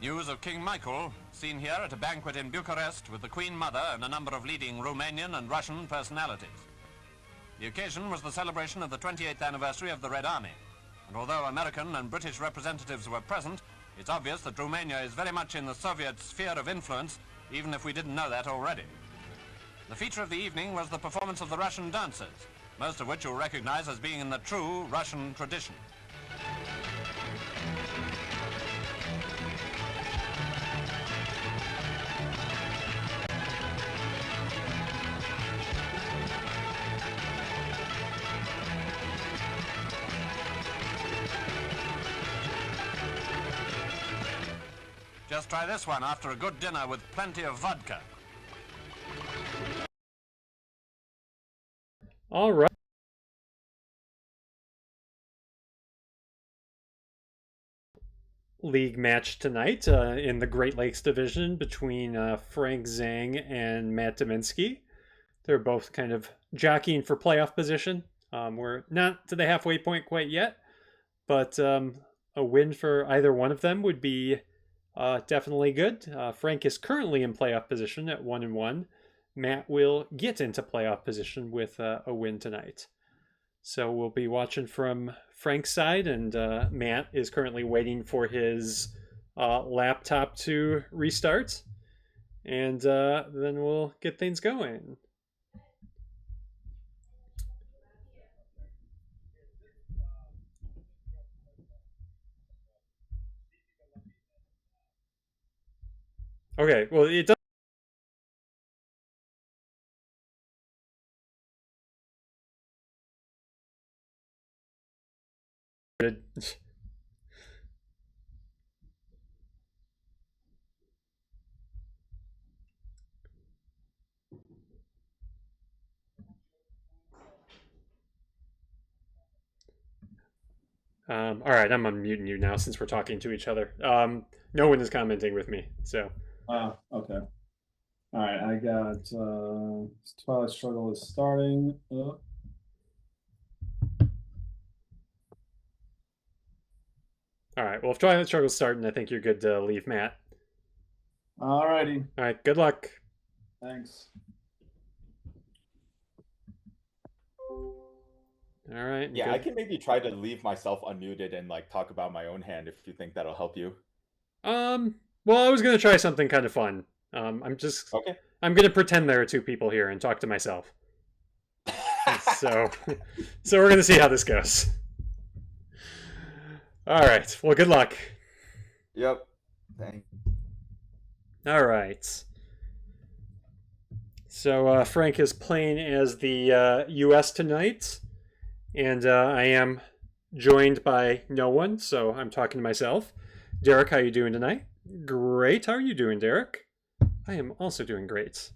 news of King Michael, seen here at a banquet in Bucharest with the Queen Mother and a number of leading Romanian and Russian personalities. The occasion was the celebration of the 28th anniversary of the Red Army, and although American and British representatives were present, it's obvious that Romania is very much in the Soviet sphere of influence, even if we didn't know that already. The feature of the evening was the performance of the Russian dancers, most of which you'll recognize as being in the true Russian tradition. Just try this one after a good dinner with plenty of vodka. All right. League match tonight in the Great Lakes division between Frank Zhang and Matt Dominski. They're both kind of jockeying for playoff position. We're not to the halfway point quite yet, but a win for either one of them would be definitely good. Frank is currently in playoff position at 1-1. Matt will get into playoff position with a win tonight. So we'll be watching from Frank's side, and Matt is currently waiting for his laptop to restart, and then we'll get things going. Okay, well, it does. All right, I'm unmuting you now since we're talking to each other. No one is commenting with me, so. Okay. All right, I got Twilight Struggle is starting. All right, well, if Twilight Struggle's starting, I think you're good to leave, Matt. All righty. All right, good luck. Thanks. All right. Yeah, good. I can maybe try to leave myself unmuted and like talk about my own hand if you think that'll help you. Well, I was gonna try something kind of fun. Okay. I'm gonna pretend there are two people here and talk to myself. so we're gonna see how this goes. All right. Well, good luck. Yep. Thanks. All right. So Frank is playing as the U.S. tonight, and I am joined by no one, so I'm talking to myself. Derek, how you doing tonight? Great. How are you doing, Derek? I am also doing great.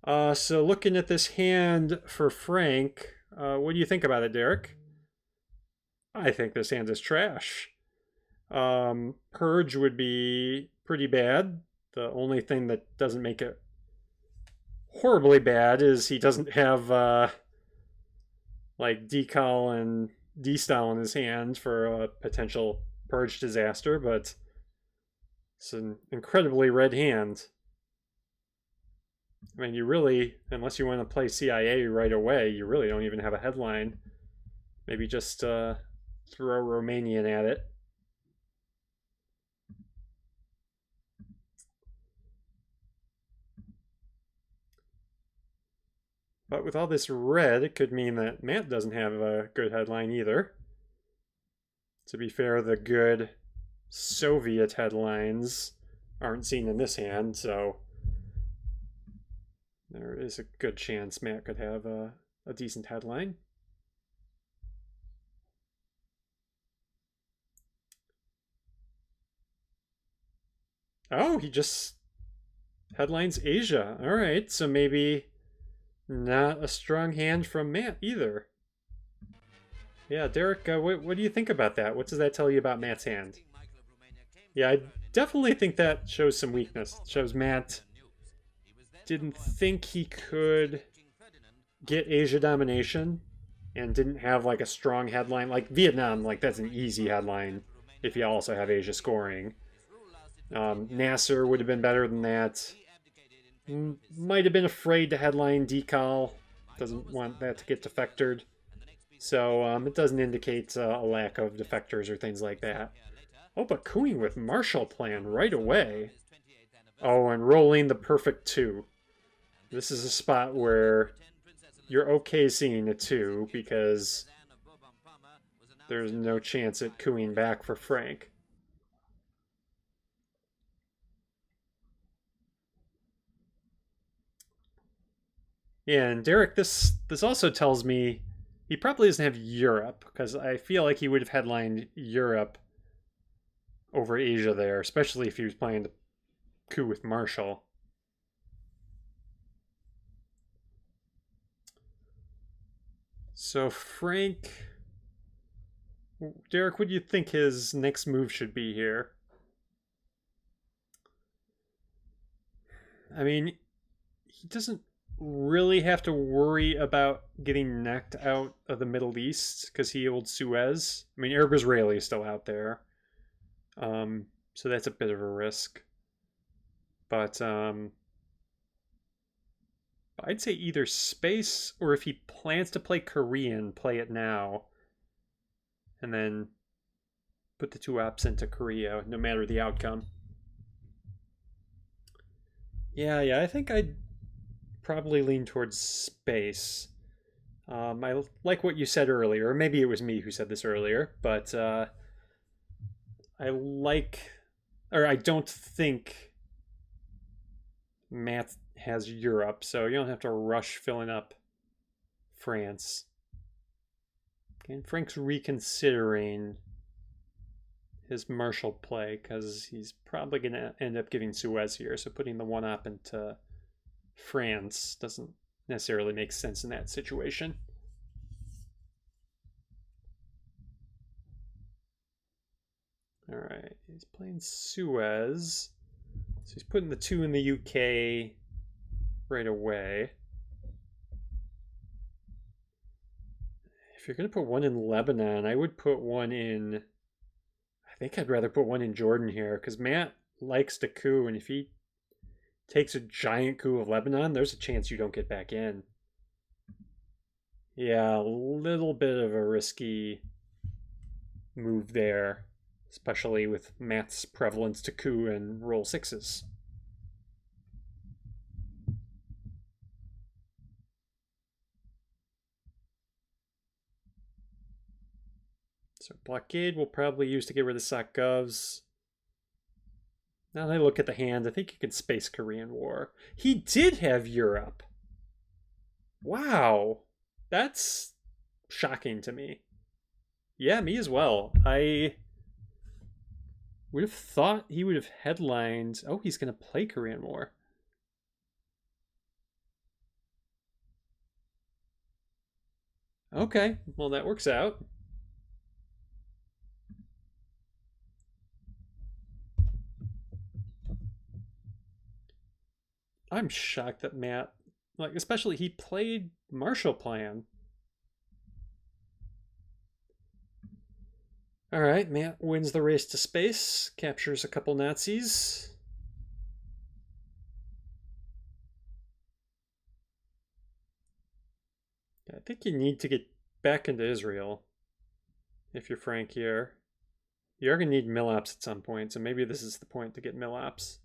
So looking at this hand for Frank, what do you think about it, Derek? I think this hand is trash. Purge would be pretty bad. The only thing that doesn't make it horribly bad is he doesn't have like decal and D-style in his hand for a potential purge disaster, but it's an incredibly red hand. I mean, you really, unless you want to play CIA right away, you really don't even have a headline. Maybe just throw Romanian at it. But with all this red, it could mean that Matt doesn't have a good headline either. To be fair, the good Soviet headlines aren't seen in this hand, so there is a good chance Matt could have a decent headline. Oh, he just headlines Asia. All right, so maybe not a strong hand from Matt either. Yeah, Derek, what do you think about that? What does that tell you about Matt's hand? Yeah, I definitely think that shows some weakness. It shows Matt didn't think he could get Asia domination and didn't have like a strong headline. Like Vietnam, like that's an easy headline if you also have Asia scoring. Nasser would have been better than that. Might have been afraid to headline decal. Doesn't want that to get defectored. So it doesn't indicate a lack of defectors or things like that. Oh, but cooing with Marshall Plan right away. Oh, and rolling the perfect 2. This is a spot where you're okay seeing a 2 because there's no chance at cooing back for Frank. Yeah, and Derek, this also tells me he probably doesn't have Europe, because I feel like he would have headlined Europe over Asia there, especially if he was planning to coup with Marshall. So Frank, Derek, what do you think his next move should be here? I mean, he doesn't really have to worry about getting knocked out of the Middle East because he holds Suez. I mean, Arab Israeli is still out there. So that's a bit of a risk. But I'd say either space, or if he plans to play Korean, play it now. And then put the 2 ops into Korea, no matter the outcome. Yeah, I think I'd probably lean towards space. I like what you said earlier. Maybe it was me who said this earlier, but I don't think Matt has Europe, so you don't have to rush filling up France. And Frank's reconsidering his Marshall play because he's probably going to end up giving Suez here, so putting the 1 op into France doesn't necessarily make sense in that situation. All right, he's playing Suez. So he's putting the 2 in the UK right away. If you're going to put 1 in Lebanon, I would put 1 in... I think I'd rather put 1 in Jordan here, because Matt likes to coup, and if he takes a giant coup of Lebanon, there's a chance you don't get back in. Yeah, a little bit of a risky move there, especially with Matt's prevalence to coup and roll 6s. So blockade we'll probably use to get rid of SOC-govs. Now that I look at the hand, I think you can space Korean War. He did have Europe. Wow. That's shocking to me. Yeah, me as well. I would have thought he would have headlined... Oh, he's going to play Korean War. Okay, well that works out. I'm shocked that Matt, like, especially he played Marshall Plan. All right, Matt wins the race to space, captures a couple Nazis. I think you need to get back into Israel if you're Frank here. You're going to need mill-ops at some point, so maybe this is the point to get mill-ops.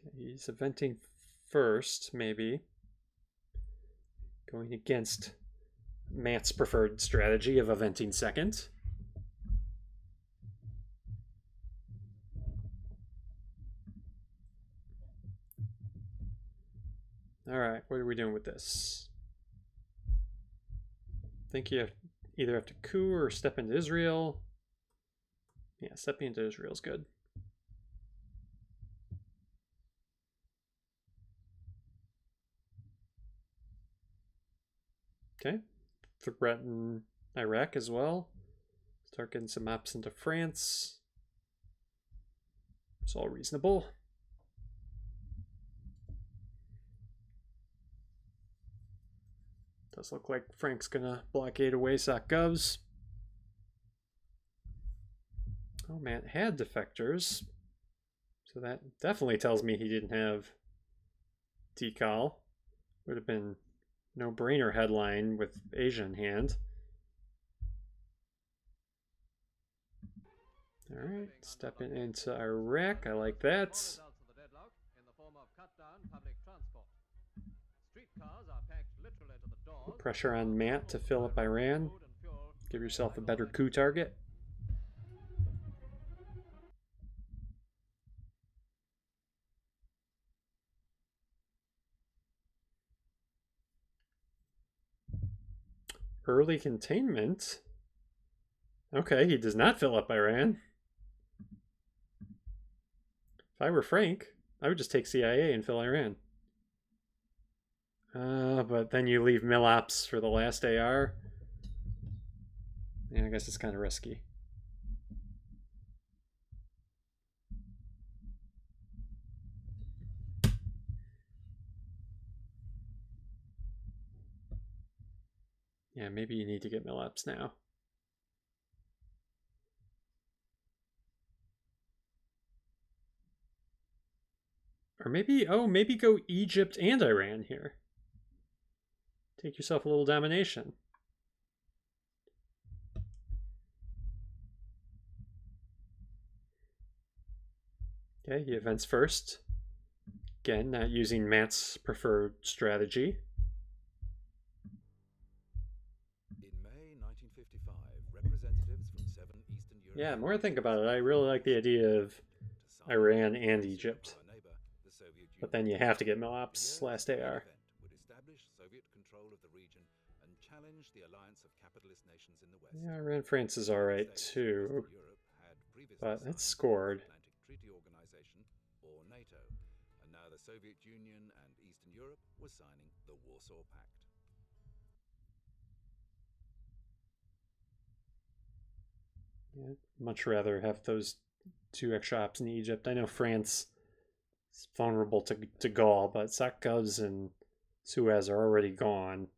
Okay, he's eventing first, maybe. Going against Matt's preferred strategy of eventing second. All right, what are we doing with this? I think you either have to coup or step into Israel. Yeah, stepping into Israel is good. Okay, threaten Iraq as well. Start getting some ops into France. It's all reasonable. Does look like Frank's gonna blockade away SOC-govs. Oh, Matt had defectors. So that definitely tells me he didn't have decal. Would have been no-brainer headline with Asia in hand. All right, stepping into Iraq. I like that. Put pressure on Matt to fill up Iran. Give yourself a better coup target. Early containment. Okay, he does not fill up Iran. If I were Frank, I would just take CIA and fill Iran. But then you leave Milops for the last AR. Yeah, I guess it's kind of risky. Yeah, maybe you need to get Milops now. Or maybe, oh, maybe go Egypt and Iran here. Take yourself a little domination. Okay, he events first. Again, not using Matt's preferred strategy. In May 1955, representatives from 7 Eastern European Yeah, the more I think about it, I really like the idea of Iran and Egypt. But then you have to get Milops last AR. would establish Soviet control of the region and challenge the alliance of capitalist nations in the West. Yeah, Iran France is alright too. But it's scored. Atlantic Treaty Organization, or NATO, and now the Soviet Union and Eastern Europe were signing the Warsaw Pact. Yeah, I'd much rather have those 2 extra ops in Egypt. I know France is vulnerable to Gaul, but Sakhavs and Suez are already gone.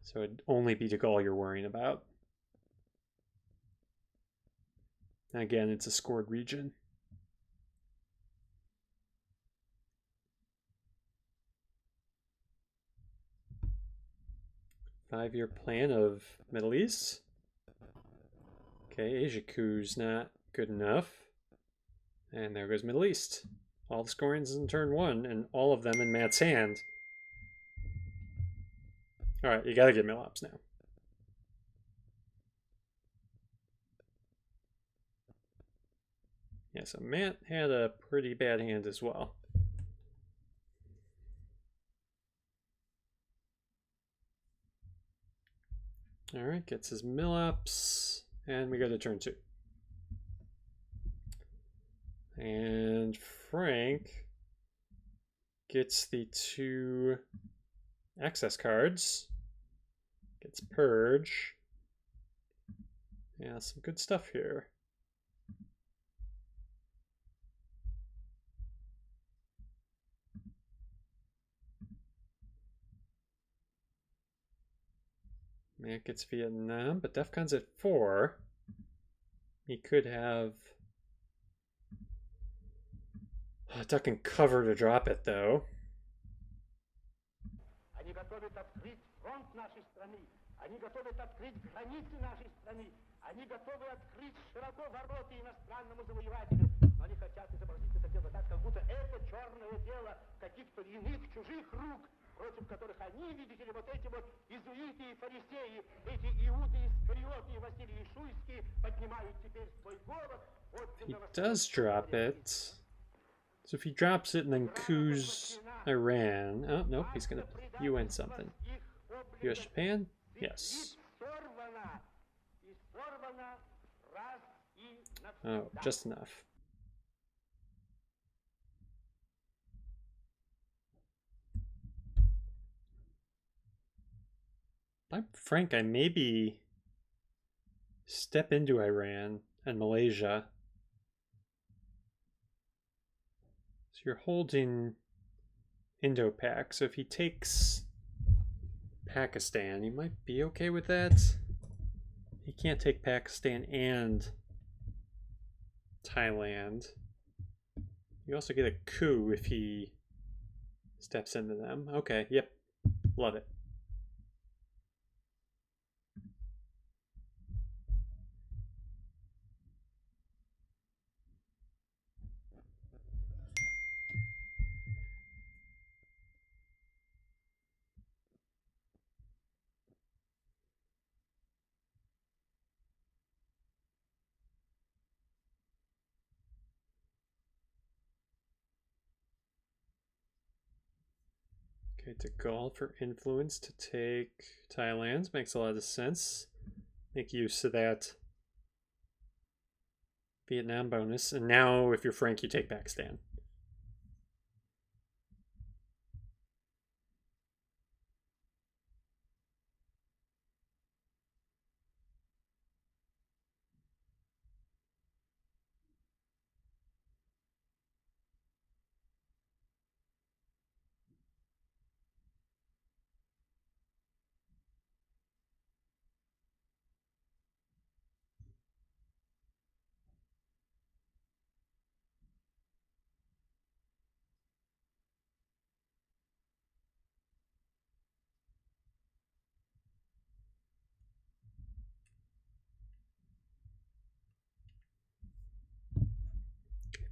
So it'd only be de Gaulle you're worrying about. Again, it's a scored region. Five-year plan of Middle East. Okay, Asia coup's not good enough. And there goes Middle East. All the scorings in turn 1, and all of them in Matt's hand. Alright, you gotta get Milops now. Yeah, so Matt had a pretty bad hand as well. Alright, gets his Milops, and we go to turn 2. And Frank gets the 2 access cards. Gets Purge. Yeah, some good stuff here. Matt gets Vietnam, but DEFCON's at 4. He could have duck and cover to drop it, though. Они готовы открыть широко ворота иностранному завоевателю, но они хотят изобразить это дело так, как будто это черное дело каких-то иных чужих рук, против которых они, видите ли, вот эти вот иезуиты и фарисеи, эти иуды искариоты и Василий Шуйский поднимают теперь свой голос. He does drop it. So if he drops it and then coups Iran, oh nope, he's gonna UN something. US Japan? Yes. Oh, just enough. I'm Frank, I maybe step into Iran and Malaysia. So you're holding Indo-Pak. So if he takes Pakistan, he might be okay with that. He can't take Pakistan and Thailand. You also get a coup if he steps into them. Okay, yep. Love it. Okay, de Gaulle for influence to take Thailand. Makes a lot of sense. Make use of that Vietnam bonus. And now, if you're Frank, you take Pakistan.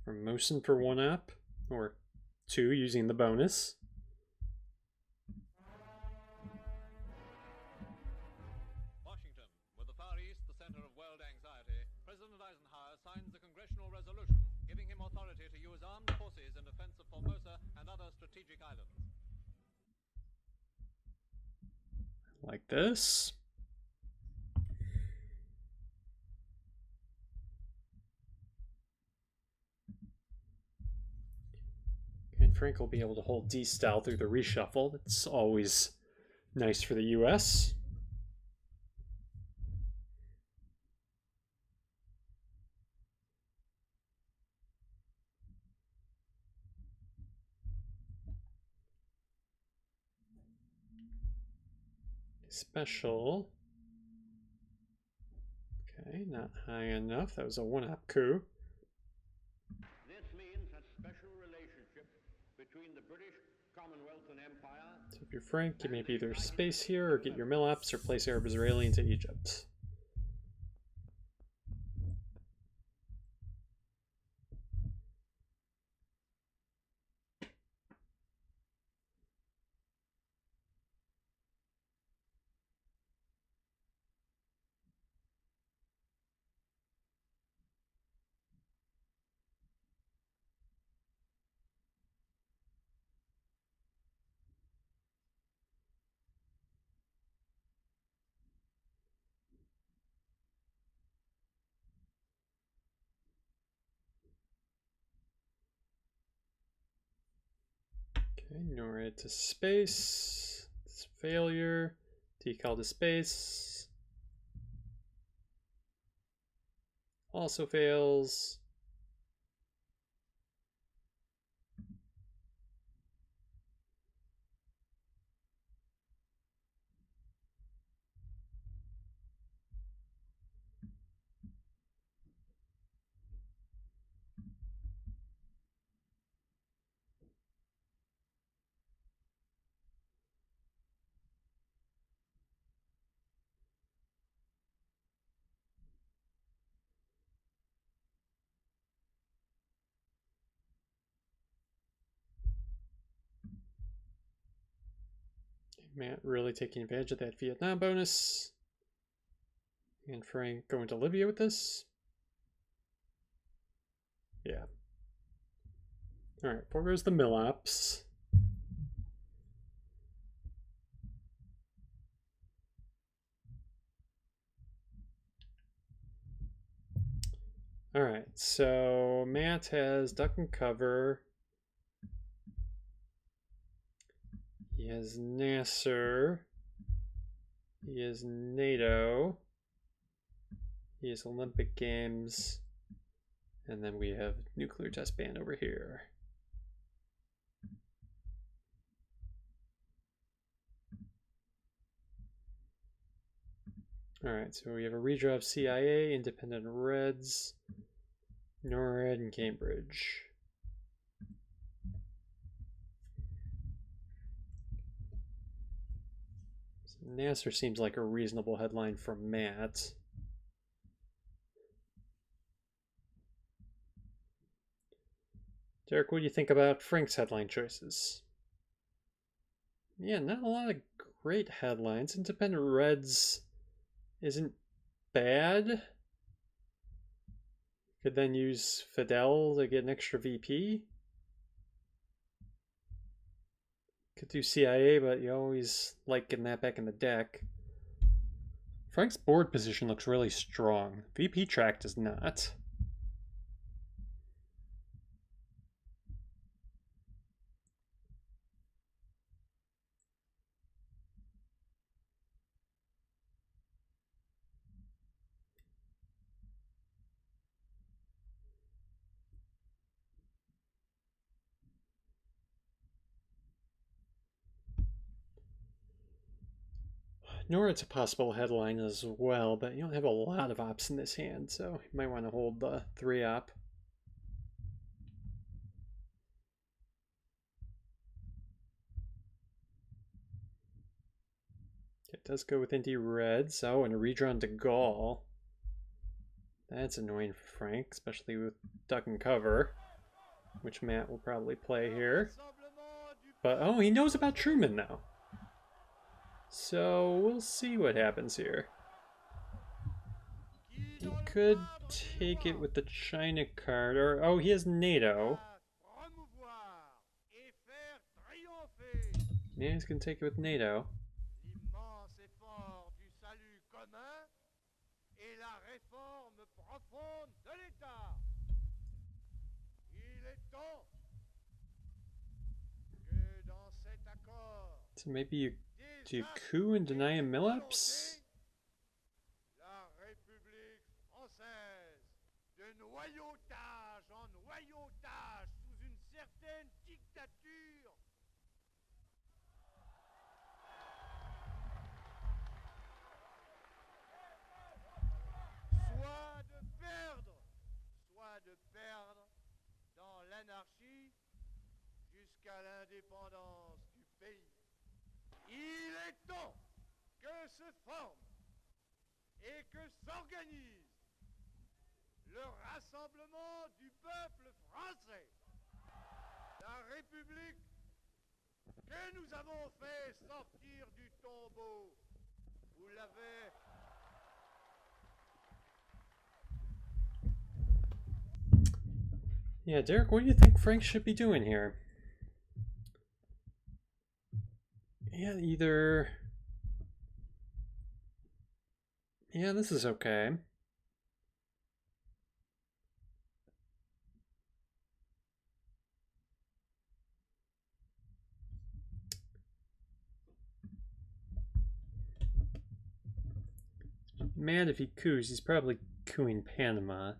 Formosan for 1 up, or 2 using the bonus. Washington, with the Far East the center of world anxiety, President Eisenhower signs a congressional resolution giving him authority to use armed forces in defense of Formosa and other strategic islands. Like this. And Frank will be able to hold D style through the reshuffle. That's always nice for the US. Special. Okay, not high enough. That was a 1-up coup. This means a special relationship between the British Commonwealth and Empire. So if you're Frank, you maybe either space here or get your mill-ups or place Arab Israeli into Egypt. Okay, NORAD to space. It's failure. Decal to space. Also fails. Matt really taking advantage of that Vietnam bonus. And Frank going to Libya with this. Yeah. Alright, four goes the mill-ups. Alright, so Matt has duck and cover. He has Nasser. He has NATO. He has Olympic Games. And then we have nuclear test ban over here. Alright, so we have a redraw of CIA, independent Reds. NORAD and Cambridge. So Nasser seems like a reasonable headline from Matt. Derek, what do you think about Frank's headline choices? Yeah, not a lot of great headlines. Independent Reds isn't bad. Could then use Fidel to get an extra VP. Could do CIA, but you always like getting that back in the deck. Frank's board position looks really strong. VP track does not. Nor it's a possible headline as well, but you don't have a lot of ops in this hand, so you might want to hold the 3 op. It does go with Indy Reds. Oh, and a redrawn to Gaul. That's annoying for Frank, especially with duck and cover, which Matt will probably play here. But, oh, he knows about Truman now. So we'll see what happens here. He could take it with the China card, or oh, he has NATO. Yeah, he's gonna take it with NATO. So maybe you do coup and deny him Millips? De perdre dans l'anarchie jusqu'à l'indépendance du pays. Il est temps que se forme et que s'organise le rassemblement du peuple français. La République que nous avons fait sortir du tombeau, vous l'avez. Yeah, Derek, what do you think Frank should be doing here? Yeah, either... Yeah, this is okay. Mad if he coups, he's probably cooing Panama.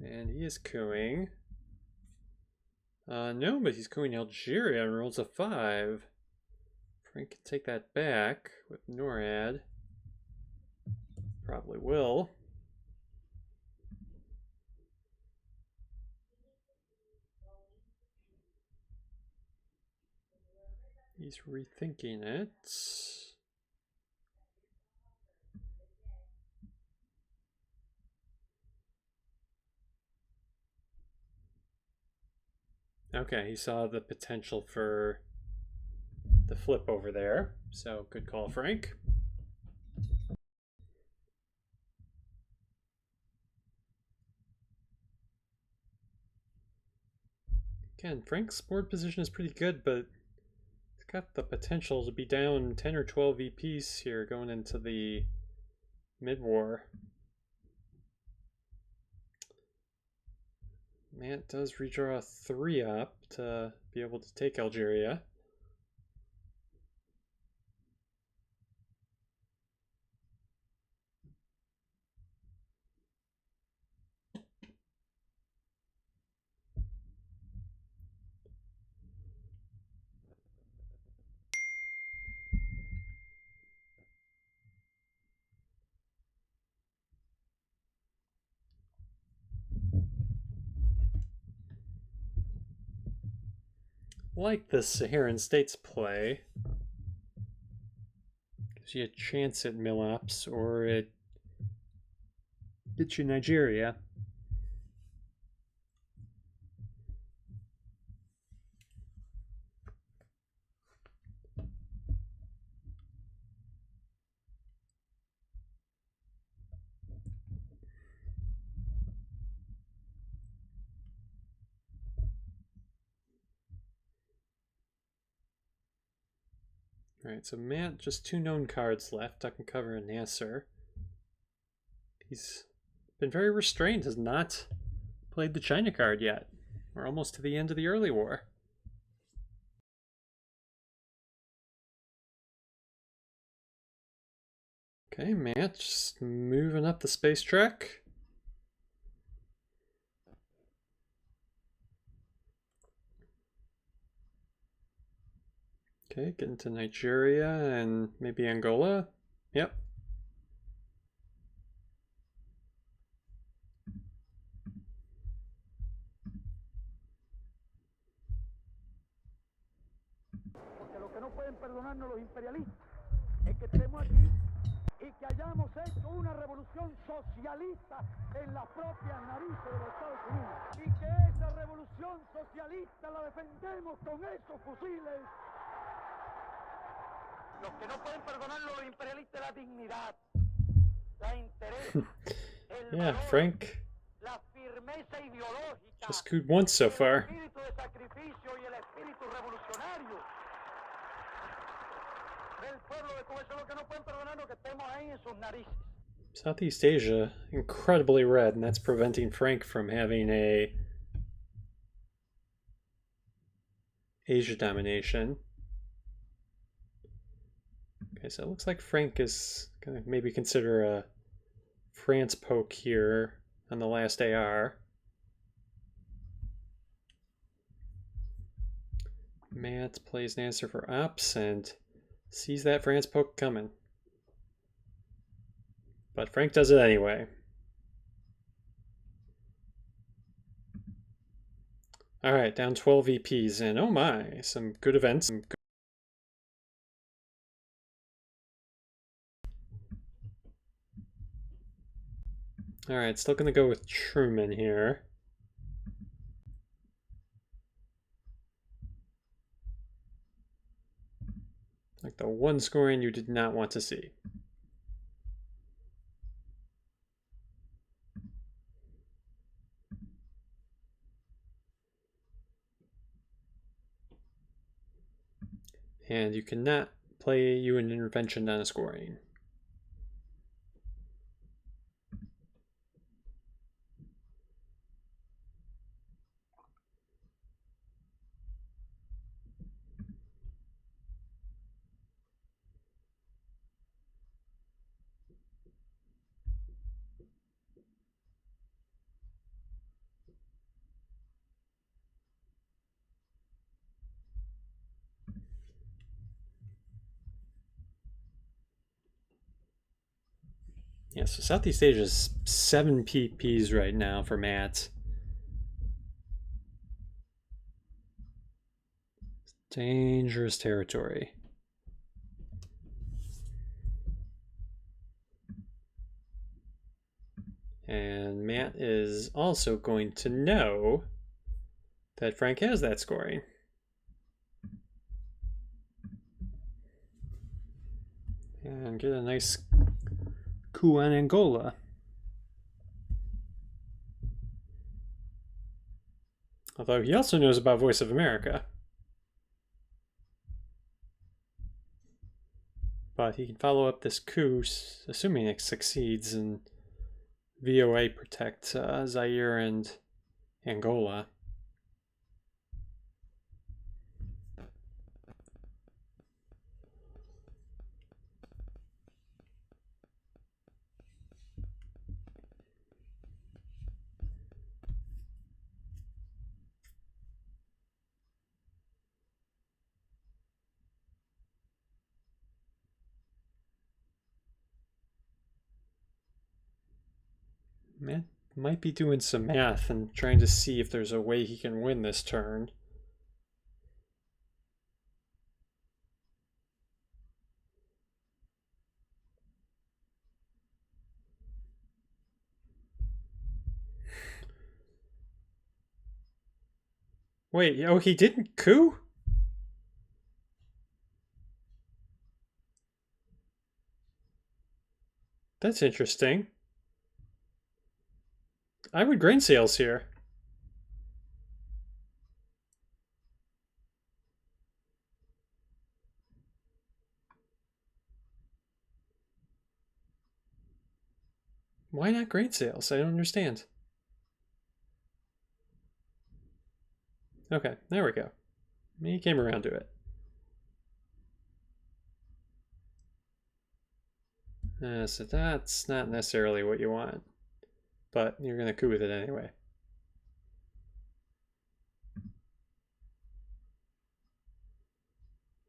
And he is cooing. No, but he's cooing Algeria and rolls a 5. Frank can take that back with NORAD. Probably will. He's rethinking it. Okay, he saw the potential for the flip over there. So good call, Frank. Again, Frank's board position is pretty good, but it's got the potential to be down 10 or 12 VPs here going into the mid-war. Matt does redraw a 3 up to be able to take Algeria. like the Saharan states play. Gives you a chance at Milops, or it gets you Nigeria. Alright, so Matt, just 2 known cards left. Duck and Cover and Nasser. He's been very restrained, has not played the China card yet. We're almost to the end of the early war. Okay, Matt, just moving up the space track. Okay, getting to Nigeria and maybe Angola. Yep. Porque lo que no pueden perdonarnos los imperialistas es que estemos aquí y que hayamos hecho una revolución socialista en las propias narices de los Estados Unidos. Y que esa revolución socialista la defendemos con esos fusiles. Los que no pueden perdonarnos los imperialistas es la dignidad, la interés, el Yeah, valor, Frank la firmeza ideológica, just cooed once so el far. espíritu de sacrificio y el espíritu revolucionario del pueblo de Cuba. Eso es lo que no pueden perdonarnos, que estemos ahí en sus narices. Southeast Asia, incredibly red, and that's preventing Frank from having a Asia domination. Okay, so it looks like Frank is going to maybe consider a France poke here on the last AR. Matt plays an answer for Ops and sees that France poke coming. But Frank does it anyway. Alright, down 12 VPs, and oh my, some good events. Alright, still gonna go with Truman here. Like the one scoring you did not want to see. And you cannot play you an intervention on a scoring. Yeah, so Southeast Asia is 7 PPs right now for Matt. Dangerous territory. And Matt is also going to know that Frank has that scoring. And get a nice coup on Angola. Although he also knows about Voice of America. But he can follow up this coup, assuming it succeeds, and VOA protect Zaire and Angola. Man might be doing some math and trying to see if there's a way he can win this turn. Wait, oh, he didn't coup? That's interesting. I would grain sales here. Why not grain sales? I don't understand. Okay, there we go. He came around to it. So that's not necessarily what you want, but you're going to coup with it anyway.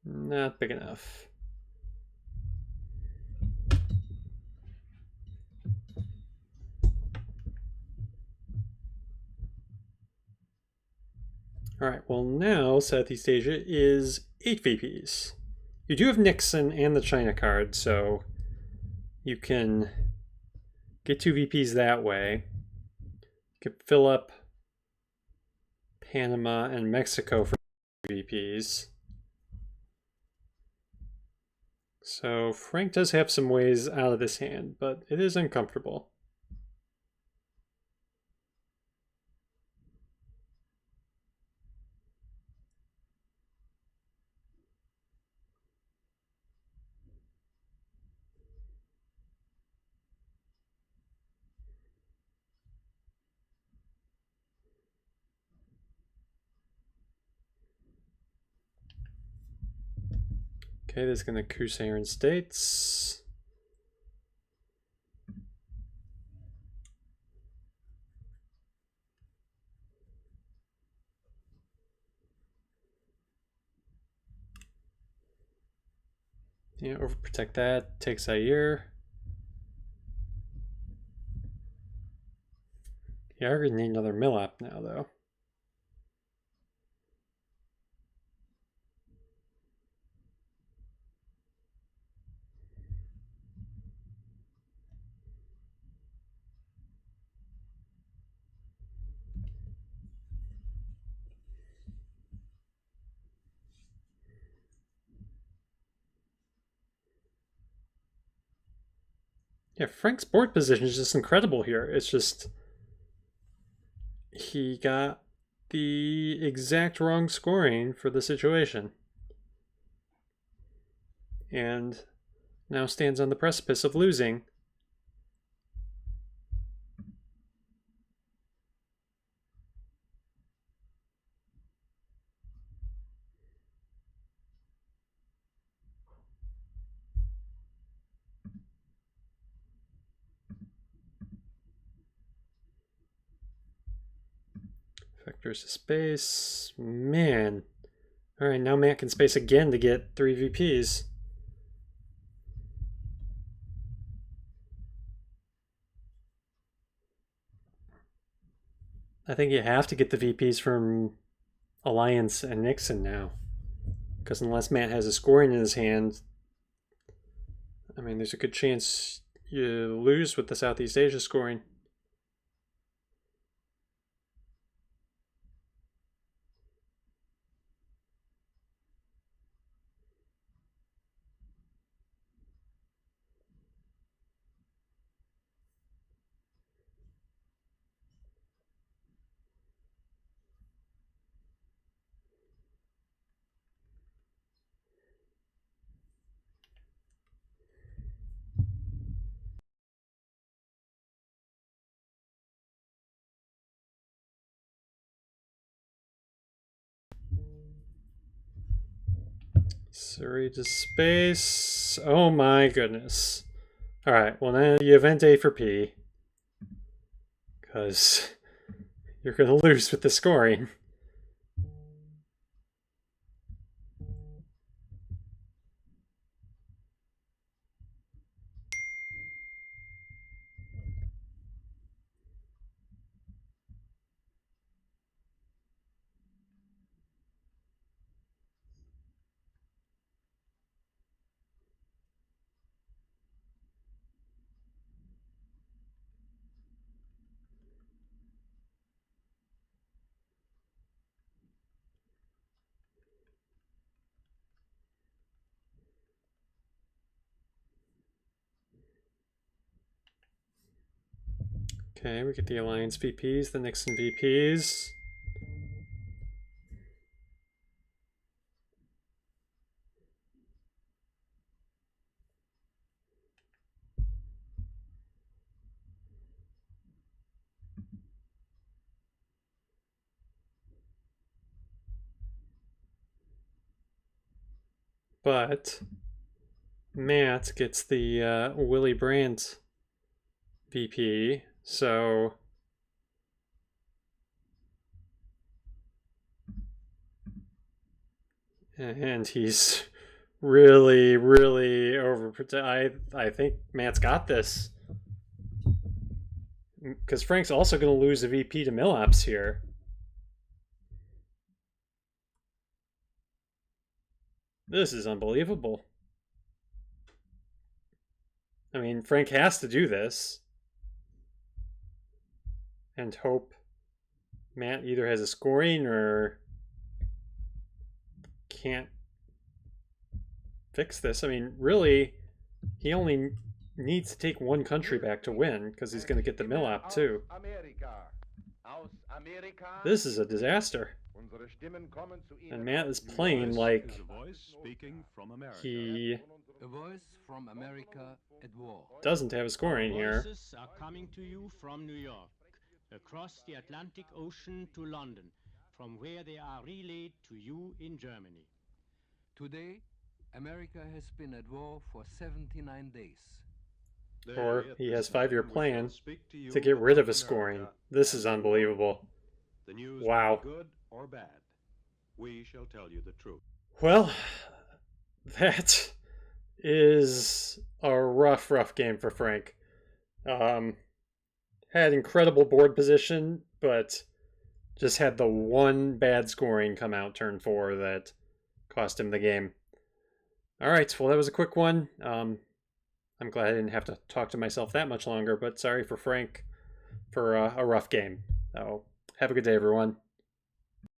Not big enough. All right, well now Southeast Asia is 8 VPs. You do have Nixon and the China card, so you can get 2 VPs that way. You can fill up Panama and Mexico for VPs. So Frank does have some ways out of this hand, but it is uncomfortable. Okay, this is going to coup Saharan states. Yeah, overprotect that, take Zaire. Yeah, we're gonna need another mill app now, though. Yeah, Frank's board position is just incredible here. It's just he got the exact wrong scoring for the situation. And now stands on the precipice of losing. Vectors to space. Man. Alright, now Matt can space again to get 3 VPs. I think you have to get the VPs from Alliance and Nixon now. Because unless Matt has a scoring in his hand, I mean, there's a good chance you lose with the Southeast Asia scoring. Surrey to space. Oh my goodness. Alright, well now you event A for P. Because you're going to lose with the scoring. Okay, we get the Alliance VPs, the Nixon VPs. But Matt gets the Willy Brandt VP, so and he's really I think Matt's got this, because Frank's also going to lose a VP to Millops here. This is unbelievable. I mean, Frank has to do this and hope Matt either has a scoring or can't fix this. I mean, really, he only needs to take one country back to win, because he's going to get the Millop too. This is a disaster. And Matt is playing like he doesn't have a scoring here. Voices are coming to you from New York, across the Atlantic Ocean to London, from where they are relayed to you in Germany. Today, America has been at war for 79 days. Or he has 5-year plan to get rid of his scoring. This is unbelievable. The news wow. may be good or bad. We shall tell you the truth. Well, that is a rough game for Frank. Had incredible board position, but just had the one bad scoring come out turn 4 that cost him the game. All right, well, that was a quick one. I'm glad I didn't have to talk to myself that much longer, but sorry for Frank for a rough game. So have a good day, everyone.